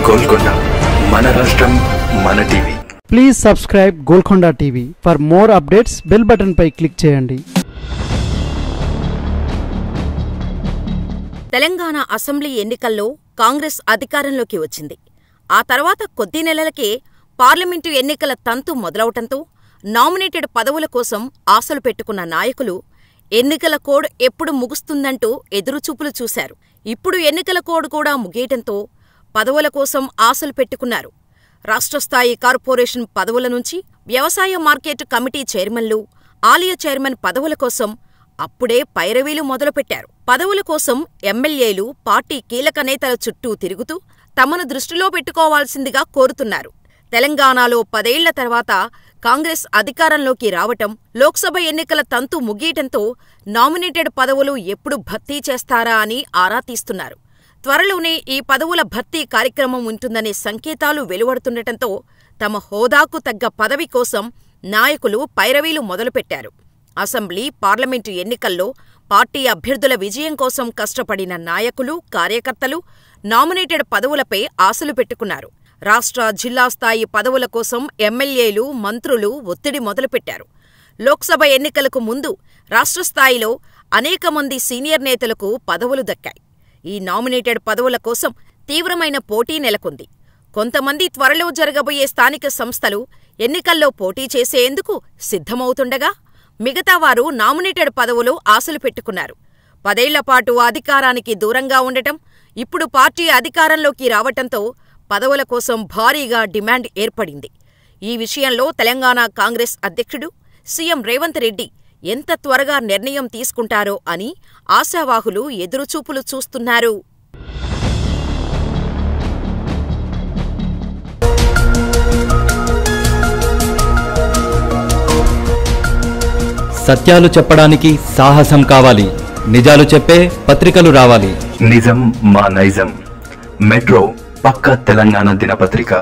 గోల్కొండ మన రాష్ట్రం మన TV. Please subscribe Golconda TV. For more updates bell button పై క్లిక్ చేయండి. తెలంగాణ అసెంబ్లీ ఎన్నికల్లో కాంగ్రెస్ అధికారంలోకి వచ్చింది. ఆ తర్వాత కొద్ది నెలలకే పార్లమెంటు ఎన్నికల తంతు మొదలవటంతో నామినేటెడ్ పదవుల కోసం ఆశలు పెట్టుకున్న నాయకులు ఎన్నికల కోడ్ ఎప్పుడు ముగుస్తుందంటూ ఎదురుచూపులు చూశారు. ఇప్పుడు ఎన్నికల కోడ్ కూడా ముగియటంతో పదవుల కోసం ఆశలు పెట్టుకున్నారు. రాష్ట్రస్థాయి కార్పొరేషన్ పదవుల నుంచి వ్యవసాయ మార్కెట్ కమిటీ చైర్మన్లు, ఆలయ చైర్మన్ పదవుల కోసం అప్పుడే పైరవీలు మొదలుపెట్టారు. పదవుల కోసం ఎమ్మెల్యేలు పార్టీ కీలక నేతల చుట్టూ తిరుగుతూ తమను దృష్టిలో పెట్టుకోవాల్సిందిగా కోరుతున్నారు. తెలంగాణలో 10 ఏళ్ల తర్వాత కాంగ్రెస్ అధికారంలోకి రావటం, లోక్సభ ఎన్నికల తంతు ముగియటంతో నామినేటెడ్ పదవులు ఎప్పుడు భర్తీ చేస్తారా అని ఆరా తీస్తున్నారు. త్వరలోనే ఈ పదవుల భర్తీ కార్యక్రమం ఉంటుందనే సంకేతాలు వెలువడుతుండటంతో తమ హోదాకు తగ్గ పదవి కోసం నాయకులు పైరవీలు మొదలుపెట్టారు. అసెంబ్లీ, పార్లమెంటు ఎన్నికల్లో పార్టీ అభ్యర్థుల విజయం కోసం కష్టపడిన నాయకులు, కార్యకర్తలు నామినేటెడ్ పదవులపై ఆశలు పెట్టుకున్నారు. రాష్ట్ర, జిల్లా స్థాయి పదవుల కోసం ఎమ్మెల్యేలు, మంత్రులు ఒత్తిడి మొదలుపెట్టారు. లోక్సభ ఎన్నికలకు ముందు రాష్ట్రస్థాయిలో అనేక మంది సీనియర్ నేతలకు పదవులు దక్కాయి. ఈ నామినేటెడ్ పదవుల కోసం తీవ్రమైన పోటీ నెలకొంది. కొంతమంది త్వరలో జరగబోయే స్థానిక సంస్థలు ఎన్నికల్లో పోటీ చేసేందుకు సిద్ధమవుతుండగా, మిగతావారు నామినేటెడ్ పదవులు ఆశలు పెట్టుకున్నారు. 10 ఏళ్లపాటు అధికారానికి దూరంగా ఉండటం, ఇప్పుడు పార్టీ అధికారంలోకి రావటంతో పదవుల కోసం భారీగా డిమాండ్ ఏర్పడింది. ఈ విషయంలో తెలంగాణ కాంగ్రెస్ అధ్యక్షుడు సీఎం రేవంత్ రెడ్డి ఎంత త్వరగా నిర్ణయం తీసుకుంటారో అని ఆశావాహులు ఎదురుచూపులు చూస్తున్నారు. సత్యాలు చెప్పడానికి సాహసం కావాలి. నిజాలు చెప్పే పత్రికలు రావాలి. నిజం మా నైజం. మెట్రో పక్క తెలంగాణ దినపత్రిక.